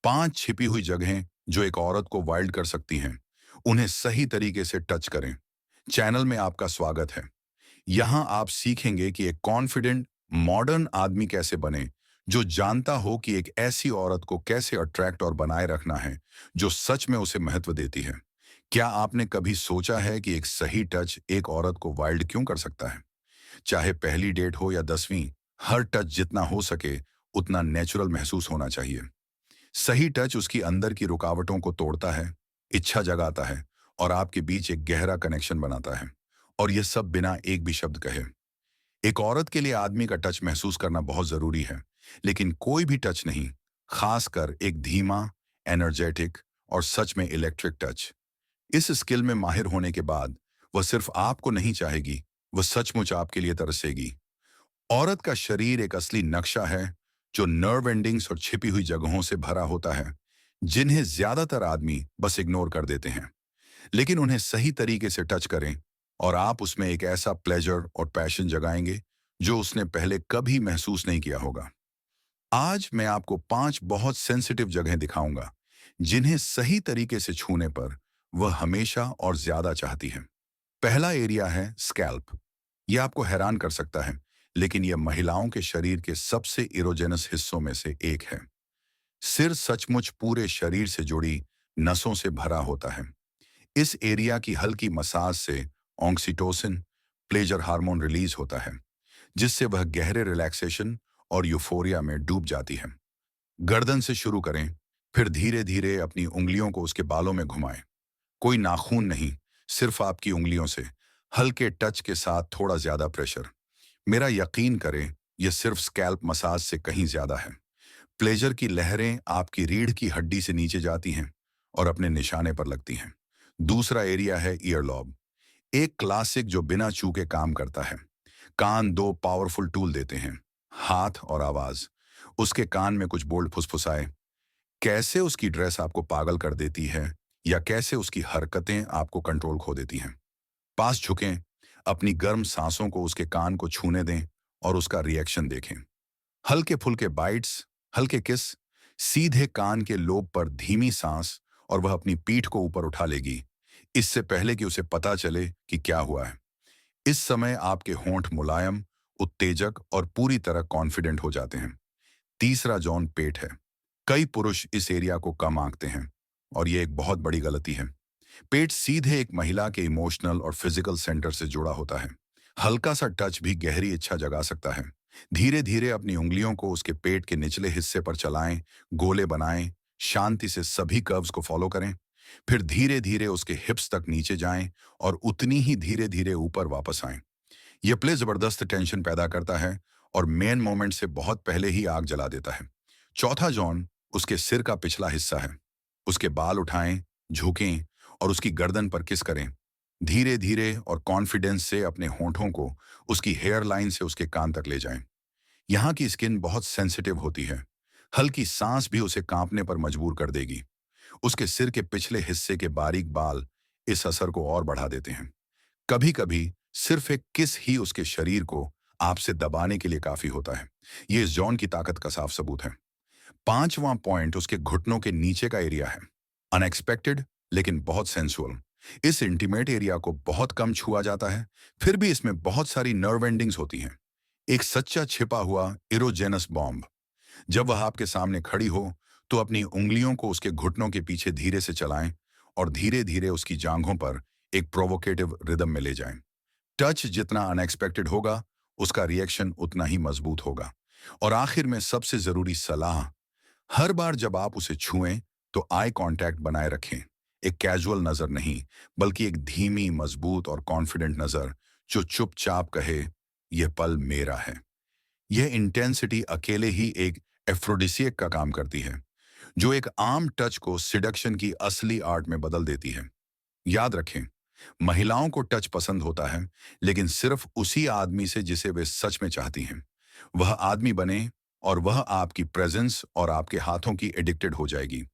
5 छिपी हुई जगहें जो एक औरत को वाइल्ड कर सकती हैं, उन्हें सही तरीके से टच करें। चैनल में आपका स्वागत है। यहाँ आप सीखेंगे कि एक कॉन्फिडेंट, मॉडर्न आदमी कैसे बने, जो जानता हो कि एक ऐसी औरत को कैसे अट्रैक्ट और बनाए रखना है, जो सच में उसे महत्व देती है। क्या आपने कभी सोचा है कि एक सही टच एक औरत को वाइल्ड क्यों कर सकता है? चाहे पहली डेट हो या 10वीं, हर टच जितना हो सके, उतना नेचुरल महसूस होना चाहिए। सही टच उसकी अंदर की रुकावटों को तोड़ता है, इच्छा जगाता है और आपके बीच एक गहरा कनेक्शन बनाता है। और यह सब बिना एक भी शब्द कहे। एक औरत के लिए आदमी का टच महसूस करना बहुत जरूरी है, लेकिन कोई भी टच नहीं, खासकर एक धीमा, एनर्जेटिक और सच में इलेक्ट्रिक टच। इस स्किल में माहिर होने के बाद वह सिर्फ आपको नहीं चाहेगी, वह सचमुच आपके लिए तरसेगी। औरत का शरीर एक असली नक्शा है, जो नर्व एंडिंग्स और छिपी हुई जगहों से भरा होता है, जिन्हें ज्यादातर आदमी बस इग्नोर कर देते हैं। लेकिन उन्हें सही तरीके से टच करें और आप उसमें एक ऐसा प्लेजर और पैशन जगाएंगे जो उसने पहले कभी महसूस नहीं किया होगा। आज मैं आपको 5 बहुत सेंसिटिव जगहें दिखाऊंगा, जिन्हें सही तरीके से छूने पर वह हमेशा और ज्यादा चाहती है। पहला एरिया है स्कैल्प। यह आपको हैरान कर सकता है, लेकिन यह महिलाओं के शरीर के सबसे इरोजेनस हिस्सों में से एक है। सिर सचमुच पूरे शरीर से जुड़ी नसों से भरा होता है। इस एरिया की हल्की मसाज से ऑक्सीटोसिन, प्लेजर हार्मोन रिलीज होता है, जिससे वह गहरे रिलैक्सेशन और यूफोरिया में डूब जाती है। गर्दन से शुरू करें, फिर धीरे धीरे अपनी उंगलियों को उसके बालों में घुमाएं। कोई नाखून नहीं, सिर्फ आपकी उंगलियों से हल्के टच के साथ थोड़ा ज्यादा प्रेशर। मेरा यकीन करें, यह सिर्फ स्कैल्प मसाज से कहीं ज्यादा है। प्लेजर की लहरें आपकी रीढ़ की हड्डी से नीचे जाती हैं और अपने निशाने पर लगती हैं। दूसरा एरिया है ईयर लॉब। एक क्लासिक जो बिना चूके काम करता है। कान दो पावरफुल टूल देते हैं, हाथ और आवाज। उसके कान में कुछ बोल्ड फुसफुसाए, कैसे उसकी ड्रेस आपको पागल कर देती है या कैसे उसकी हरकतें आपको कंट्रोल खो देती हैं। पास झुकें, अपनी गर्म सांसों को उसके कान को छूने दें और उसका रिएक्शन देखें। हल्के फुल्के बाइट्स, हल्के किस, सीधे कान के लोब पर धीमी सांस, और वह अपनी पीठ को ऊपर उठा लेगी, इससे पहले कि उसे पता चले कि क्या हुआ है। इस समय आपके होंठ मुलायम, उत्तेजक और पूरी तरह कॉन्फिडेंट हो जाते हैं। तीसरा जोन पेट है। कई पुरुष इस एरिया को कम आंकते हैं और यह एक बहुत बड़ी गलती है। पेट सीधे एक महिला के इमोशनल और फिजिकल सेंटर से जुड़ा होता है। हल्का सा टच भी गहरी इच्छा जगा सकता है। धीरे धीरे अपनी उंगलियों को उसके पेट के निचले हिस्से पर चलाएं, गोले बनाएं, शांति से सभी कर्व्स को फॉलो करें। फिर धीरे धीरे उसके हिप्स तक नीचे जाएं और उतनी ही धीरे धीरे ऊपर वापस आएं। यह प्ले जबरदस्त टेंशन पैदा करता है और मेन मोमेंट से बहुत पहले ही आग जला देता है। चौथा जॉन उसके सिर का पिछला हिस्सा है। उसके बाल उठाएं, झुकें और उसकी गर्दन पर किस करें। धीरे धीरे और कॉन्फिडेंस से अपने होंठों को उसकी हेयर लाइन से उसके कान तक ले जाएं। यहाँ की स्किन बहुत सेंसिटिव होती है। हल्की सांस भी उसे कांपने पर मजबूर कर देगी। उसके सिर के पिछले हिस्से के बारीक बाल इस असर को और बढ़ा देते हैं। कभी कभी सिर्फ एक किस ही उसके शरीर को आपसे दबाने के लिए काफी होता है। ये इस जॉन की ताकत का साफ सबूत है। पांचवां पॉइंट उसके घुटनों के नीचे का एरिया है। अनएक्सपेक्टेड लेकिन बहुत सेंसुअल। इस इंटीमेट एरिया को बहुत कम छुआ जाता है, फिर भी इसमें बहुत सारी नर्व एंडिंग्स होती हैं। एक सच्चा छिपा हुआ इरोजेनस बॉम्ब। जब वह आपके सामने खड़ी हो, तो अपनी उंगलियों को उसके घुटनों के पीछे धीरे से चलाएं और धीरे धीरे उसकी जांघों पर एक प्रोवोकेटिव रिदम में ले जाएं। टच जितना अनएक्सपेक्टेड होगा, उसका रिएक्शन उतना ही मजबूत होगा। और आखिर में सबसे जरूरी सलाह, हर बार जब आप उसे छुएं तो आई कांटेक्ट बनाए रखें। एक कैजुअल नजर नहीं, बल्कि एक धीमी, मजबूत और कॉन्फिडेंट नजर, जो चुपचाप कहे, यह पल मेरा है। यह इंटेंसिटी अकेले ही एक एफ्रोडिसियक का काम करती है, जो एक आम टच को सिडक्शन की असली आर्ट में बदल देती है। याद रखें, महिलाओं को टच पसंद होता है, लेकिन सिर्फ उसी आदमी से जिसे वे सच में चाहती हैं। वह आदमी बने और वह आपकी प्रेजेंस और आपके हाथों की एडिक्टेड हो जाएगी।